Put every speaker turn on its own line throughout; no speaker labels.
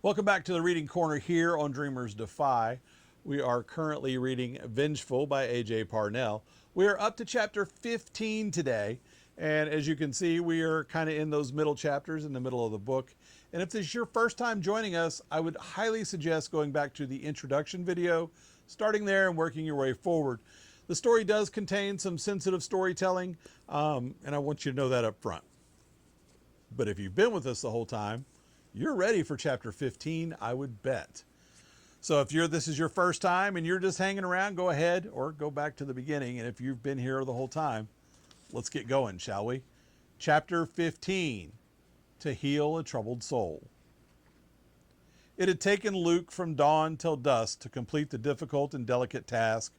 Welcome back to the Reading Corner here on Dreamers Defy. We are currently reading Vengeful by AJ Parnell. We are up to chapter 15 today, and as you can see, we are kind of in those middle chapters in the middle of the book. And if this is your first time joining us, I would highly suggest going back to the introduction video, starting there and working your way forward. The story does contain some sensitive storytelling, and I want you to know that up front. But if you've been with us the whole time, you're ready for chapter 15, I would bet. So if this is your first time and you're just hanging around, go ahead or go back to the beginning. And if you've been here the whole time, let's get going, shall we? Chapter 15, To Heal a Troubled Soul. It had taken Luke from dawn till dusk to complete the difficult and delicate task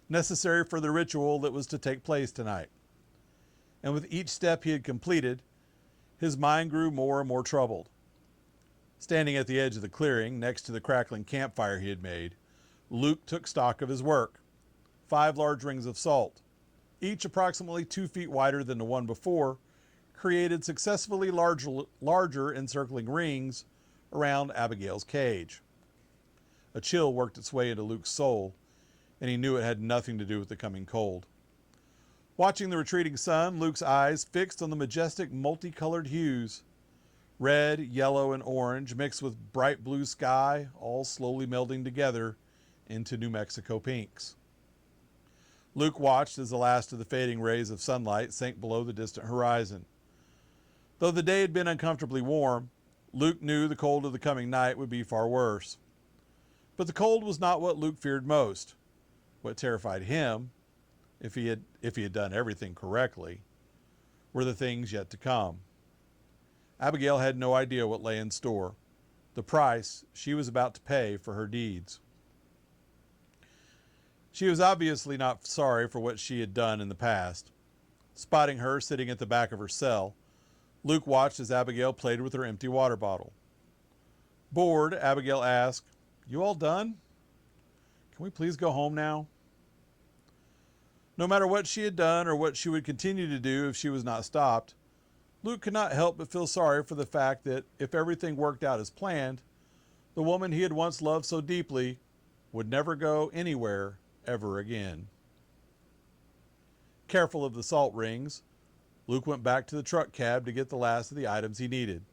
necessary for the ritual that was to take place tonight. And with each step he had completed, his mind grew more and more troubled. Standing at the edge of the clearing, next to the crackling campfire he had made, Luke took stock of his work. 5 large rings of salt, each approximately 2 feet wider than the one before, created successively larger encircling rings around Abigail's cage. A chill worked its way into Luke's soul, and he knew it had nothing to do with the coming cold. Watching the retreating sun, Luke's eyes fixed on the majestic multicolored hues. Red, yellow, and orange mixed with bright blue sky, all slowly melding together into New Mexico pinks. Luke watched as the last of the fading rays of sunlight sank below the distant horizon. Though the day had been uncomfortably warm, Luke knew the cold of the coming night would be far worse. But the cold was not what Luke feared most. What terrified him, if he had done everything correctly, were the things yet to come. Abigail had no idea what lay in store, the price she was about to pay for her deeds. She was obviously not sorry for what she had done in the past. Spotting her sitting at the back of her cell, Luke watched as Abigail played with her empty water bottle. Bored, Abigail asked, "You all done? Can we please go home now?" No matter what she had done or what she would continue to do if she was not stopped, Luke could not help but feel sorry for the fact that if everything worked out as planned, the woman he had once loved so deeply would never go anywhere ever again. Careful of the salt rings, Luke went back to the truck cab to get the last of the items he needed.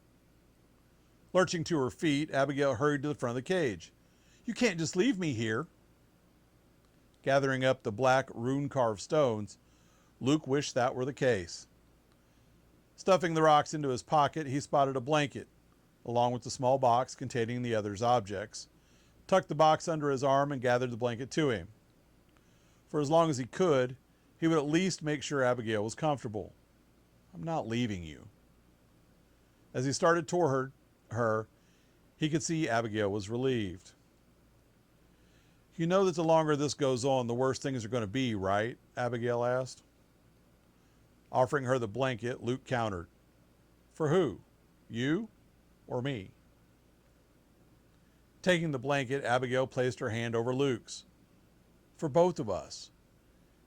Lurching to her feet, Abigail hurried to the front of the cage. "You can't just leave me here." Gathering up the black rune-carved stones, Luke wished that were the case. Stuffing the rocks into his pocket, he spotted a blanket, along with the small box containing the other's objects, tucked the box under his arm, and gathered the blanket to him. For as long as he could, he would at least make sure Abigail was comfortable. "I'm not leaving you." As he started toward her, he could see Abigail was relieved. "You know that the longer this goes on, the worse things are going to be, right?" Abigail asked. Offering her the blanket, Luke countered. "For who? You or me?" Taking the blanket, Abigail placed her hand over Luke's. "For both of us.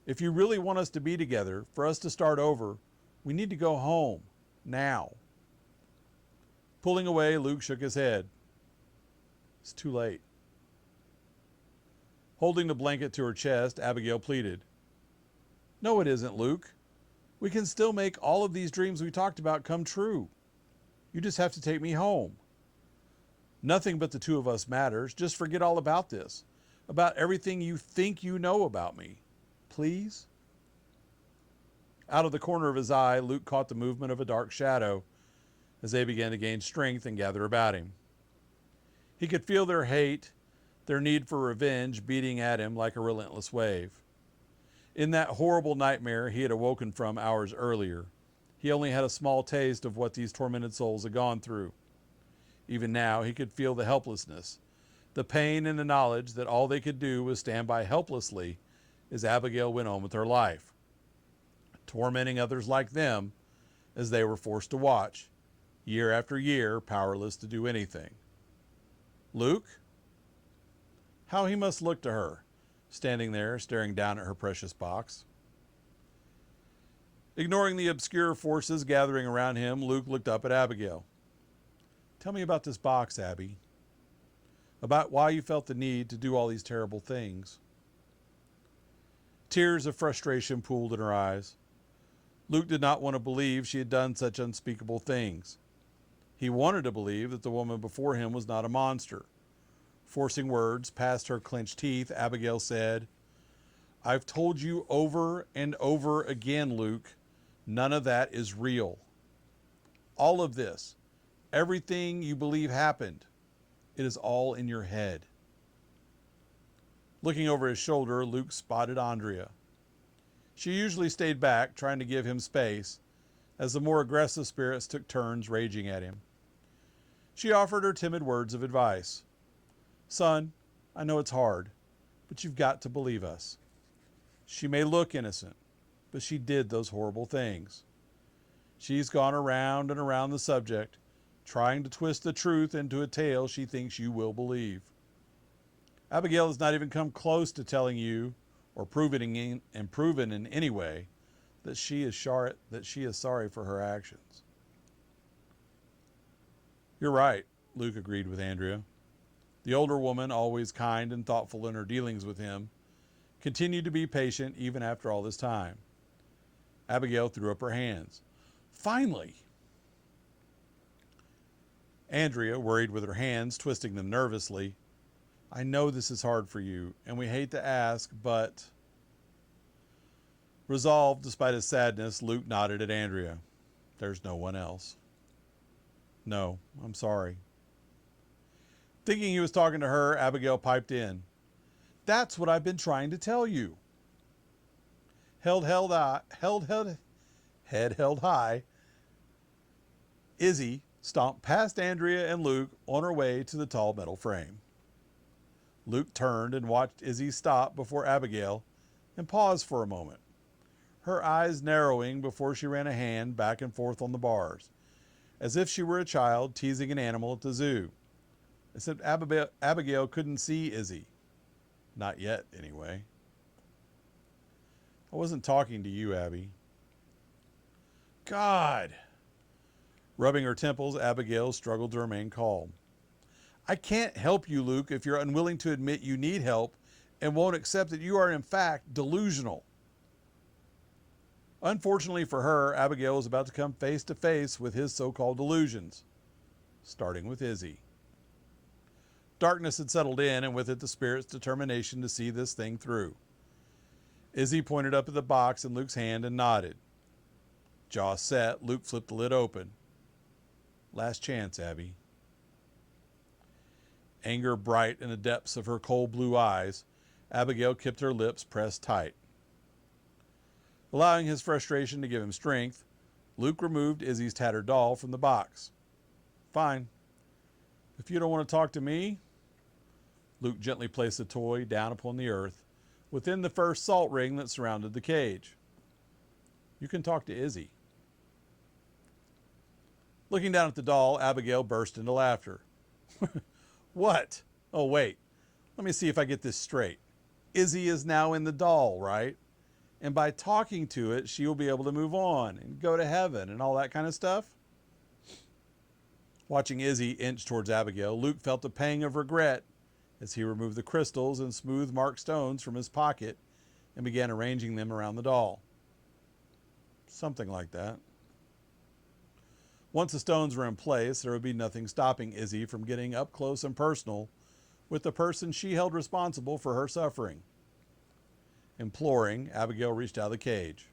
If you really want us to be together, for us to start over, we need to go home. Now." Pulling away, Luke shook his head. "It's too late." Holding the blanket to her chest, Abigail pleaded. "No, it isn't, Luke. We can still make all of these dreams we talked about come true. You just have to take me home. Nothing but the two of us matters. Just forget all about this, about everything you think you know about me. Please?" Out of the corner of his eye, Luke caught the movement of a dark shadow as they began to gain strength and gather about him. He could feel their hate, their need for revenge beating at him like a relentless wave. In that horrible nightmare he had awoken from hours earlier, he only had a small taste of what these tormented souls had gone through. Even now he could feel the helplessness, the pain in the knowledge that all they could do was stand by helplessly as Abigail went on with her life, tormenting others like them as they were forced to watch, year after year, powerless to do anything. Luke? How he must look to her, standing there staring down at her precious box. Ignoring the obscure forces gathering around him, Luke looked up at Abigail. "Tell me about this box, Abby. about why you felt the need to do all these terrible things. Tears of frustration pooled in her eyes. Luke did not want to believe she had done such unspeakable things. He wanted to believe that the woman before him was not a monster. Forcing words past her clenched teeth, Abigail said, "I've told you over and over again, Luke, none of that is real. All of this, everything you believe happened, it is all in your head." Looking over his shoulder, Luke spotted Andrea. She usually stayed back, trying to give him space, as the more aggressive spirits took turns raging at him. She offered her timid words of advice. "Son, I know it's hard, but you've got to believe us. She may look innocent, but she did those horrible things. She's gone around and around the subject, trying to twist the truth into a tale she thinks you will believe. Abigail has not even come close to telling you, or proven in any way, that she is sorry for her actions." "You're right," Luke agreed with Andrea. The older woman, always kind and thoughtful in her dealings with him, continued to be patient even after all this time. Abigail threw up her hands. "Finally!" Andrea worried with her hands, twisting them nervously. "I know this is hard for you, and we hate to ask, but..." Resolved despite his sadness, Luke nodded at Andrea. "There's no one else." "No, I'm sorry." Thinking he was talking to her, Abigail piped in. "That's what I've been trying to tell you." Head held high, Izzy stomped past Andrea and Luke on her way to the tall metal frame. Luke turned and watched Izzy stop before Abigail and pause for a moment, her eyes narrowing before she ran a hand back and forth on the bars, as if she were a child teasing an animal at the zoo. Except Abigail couldn't see Izzy. Not yet, anyway. "I wasn't talking to you, Abby." "God!" Rubbing her temples, Abigail struggled to remain calm. "I can't help you, Luke, if you're unwilling to admit you need help and won't accept that you are, in fact, delusional." Unfortunately for her, Abigail was about to come face to face with his so-called delusions, starting with Izzy. Darkness had settled in, and with it the spirit's determination to see this thing through. Izzy pointed up at the box in Luke's hand and nodded. Jaw set, Luke flipped the lid open. "Last chance, Abby." Anger bright in the depths of her cold blue eyes, Abigail kept her lips pressed tight. Allowing his frustration to give him strength, Luke removed Izzy's tattered doll from the box. "Fine. If you don't want to talk to me..." Luke gently placed the toy down upon the earth, within the first salt ring that surrounded the cage. "You can talk to Izzy." Looking down at the doll, Abigail burst into laughter. "What? Oh, wait. Let me see if I get this straight. Izzy is now in the doll, right? And by talking to it, she will be able to move on and go to heaven and all that kind of stuff?" Watching Izzy inch towards Abigail, Luke felt a pang of regret as he removed the crystals and smooth marked stones from his pocket and began arranging them around the doll. Something like that. Once the stones were in place, there would be nothing stopping Izzy from getting up close and personal with the person she held responsible for her suffering. Imploring, Abigail reached out of the cage.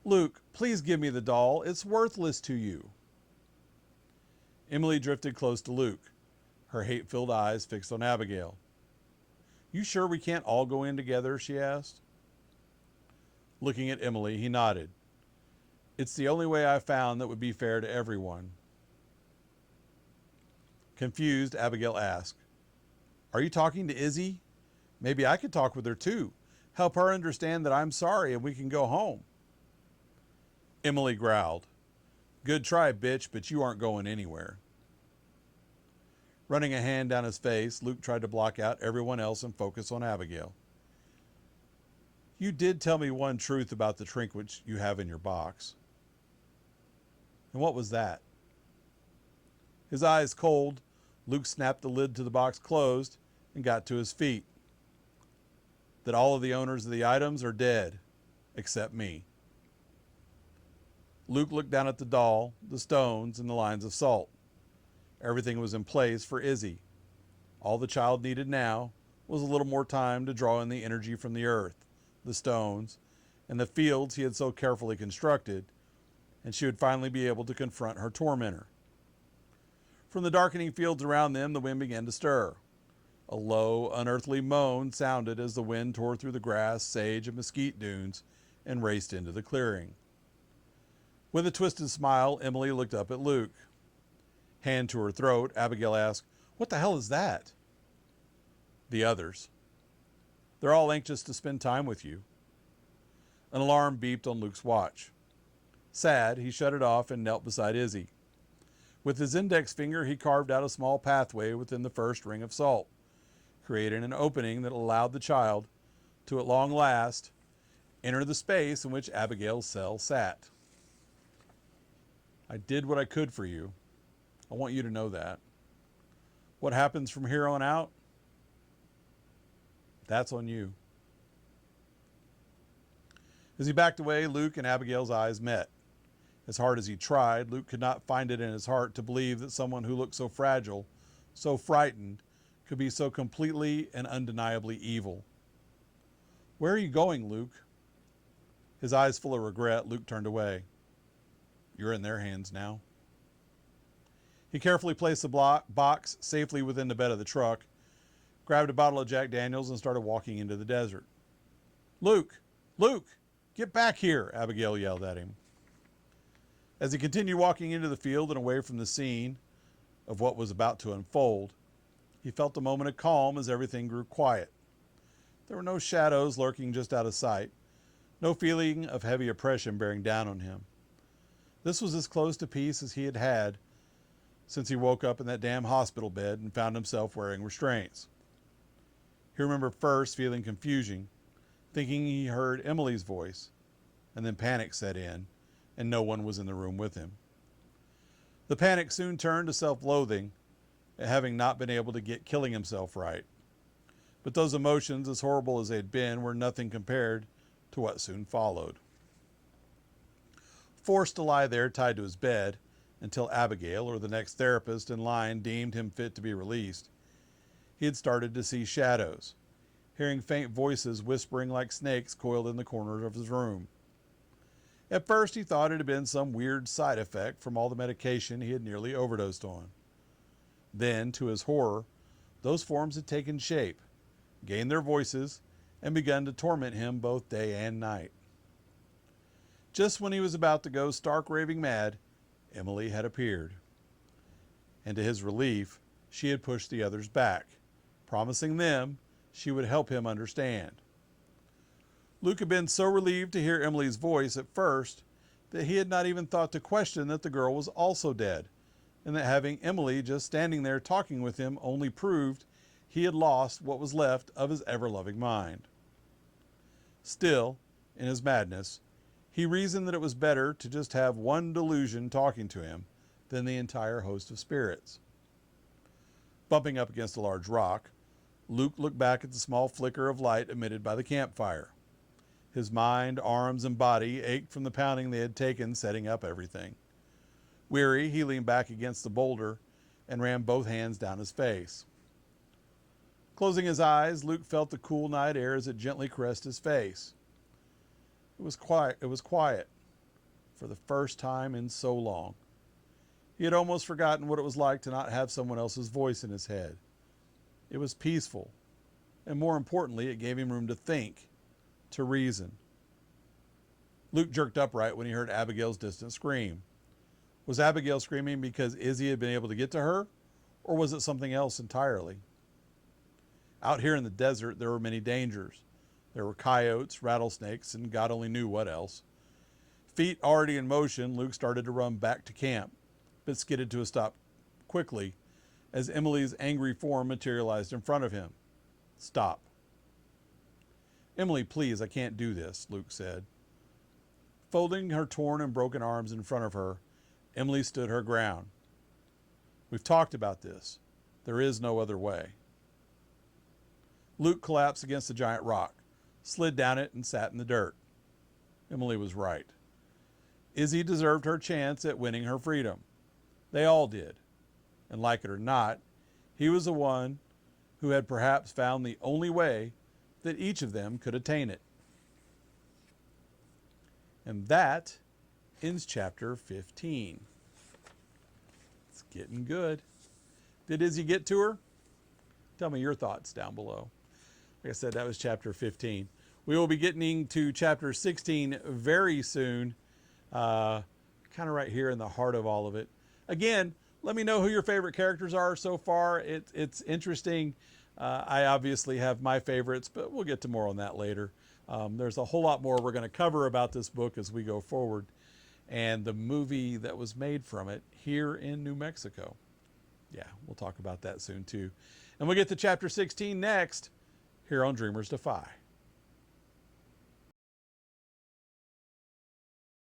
"Luke, please give me the doll. It's worthless to you." Emily drifted close to Luke, her hate-filled eyes fixed on Abigail. "You sure we can't all go in together?" she asked. Looking at Emily, he nodded. "It's the only way I found that would be fair to everyone." Confused, Abigail asked, "Are you talking to Izzy? Maybe I could talk with her too. Help her understand that I'm sorry and we can go home." Emily growled, "Good try, bitch, but you aren't going anywhere." Running a hand down his face, Luke tried to block out everyone else and focus on Abigail. "You did tell me one truth about the trinket you have in your box." "And what was that?" His eyes cold, Luke snapped the lid to the box closed and got to his feet. That all of the owners of the items are dead, except me. Luke looked down at the doll, the stones, and the lines of salt. Everything was in place for Izzy. All the child needed now was a little more time to draw in the energy from the earth, the stones, and the fields he had so carefully constructed, and she would finally be able to confront her tormentor. From the darkening fields around them, the wind began to stir. A low, unearthly moan sounded as the wind tore through the grass, sage, and mesquite dunes and raced into the clearing. With a twisted smile, Emily looked up at Luke. Hand to her throat, Abigail asked, "What the hell is that?" "The others. They're all anxious to spend time with you." An alarm beeped on Luke's watch. Sad, he shut it off and knelt beside Izzy. With his index finger, he carved out a small pathway within the first ring of salt, creating an opening that allowed the child to, at long last, enter the space in which Abigail's cell sat. "I did what I could for you. I want you to know that. What happens from here on out, that's on you." As he backed away, Luke and Abigail's eyes met. As hard as he tried, Luke could not find it in his heart to believe that someone who looked so fragile, so frightened, could be so completely and undeniably evil. "Where are you going, Luke?" His eyes full of regret, Luke turned away. "You're in their hands now." He carefully placed the box safely within the bed of the truck, grabbed a bottle of Jack Daniels, and started walking into the desert. "Luke! Luke! Get back here!" Abigail yelled at him. As he continued walking into the field and away from the scene of what was about to unfold, he felt a moment of calm as everything grew quiet. There were no shadows lurking just out of sight, no feeling of heavy oppression bearing down on him. This was as close to peace as he had had since he woke up in that damn hospital bed and found himself wearing restraints. He remembered first feeling confusion, thinking he heard Emily's voice, and then panic set in, and no one was in the room with him. The panic soon turned to self-loathing at having not been able to get killing himself right. But those emotions, as horrible as they had been, were nothing compared to what soon followed. Forced to lie there tied to his bed until Abigail or the next therapist in line deemed him fit to be released, he had started to see shadows, hearing faint voices whispering like snakes coiled in the corners of his room. At first, he thought it had been some weird side effect from all the medication he had nearly overdosed on. Then, to his horror, those forms had taken shape, gained their voices, and begun to torment him both day and night. Just when he was about to go stark raving mad, Emily had appeared. And to his relief, she had pushed the others back, promising them she would help him understand. Luke had been so relieved to hear Emily's voice at first that he had not even thought to question that the girl was also dead, and that having Emily just standing there talking with him only proved he had lost what was left of his ever-loving mind. Still, in his madness, he reasoned that it was better to just have one delusion talking to him than the entire host of spirits. Bumping up against a large rock, Luke looked back at the small flicker of light emitted by the campfire. His mind, arms, and body ached from the pounding they had taken setting up everything. Weary, he leaned back against the boulder and ran both hands down his face. Closing his eyes, Luke felt the cool night air as it gently caressed his face. It was quiet for the first time in so long. He had almost forgotten what it was like to not have someone else's voice in his head. It was peaceful, and more importantly, it gave him room to think, to reason. Luke jerked upright when he heard Abigail's distant scream. Was Abigail screaming because Izzy had been able to get to her, or was it something else entirely? Out here in the desert, there were many dangers. There were coyotes, rattlesnakes, and God only knew what else. Feet already in motion, Luke started to run back to camp, but skidded to a stop quickly as Emily's angry form materialized in front of him. "Stop." "Emily, please, I can't do this," Luke said. Folding her torn and broken arms in front of her, Emily stood her ground. "We've talked about this. There is no other way. Luke collapsed against a giant rock, slid down it, and sat in the dirt. Emily was right. Izzy deserved her chance at winning her freedom. They all did. And like it or not, he was the one who had perhaps found the only way that each of them could attain it. And that ends chapter 15. It's getting good. Did Izzy get to her? Tell me your thoughts down below. Like I said, that was chapter 15. We will be getting to chapter 16 very soon, kind of right here in the heart of all of it. Again, let me know who your favorite characters are so far. It's interesting. I obviously have my favorites, but we'll get to more on that later. There's a whole lot more we're going to cover about this book as we go forward, and the movie that was made from it here in New Mexico. Yeah, we'll talk about that soon too. And we'll get to chapter 16 next here on Dreamers Defy.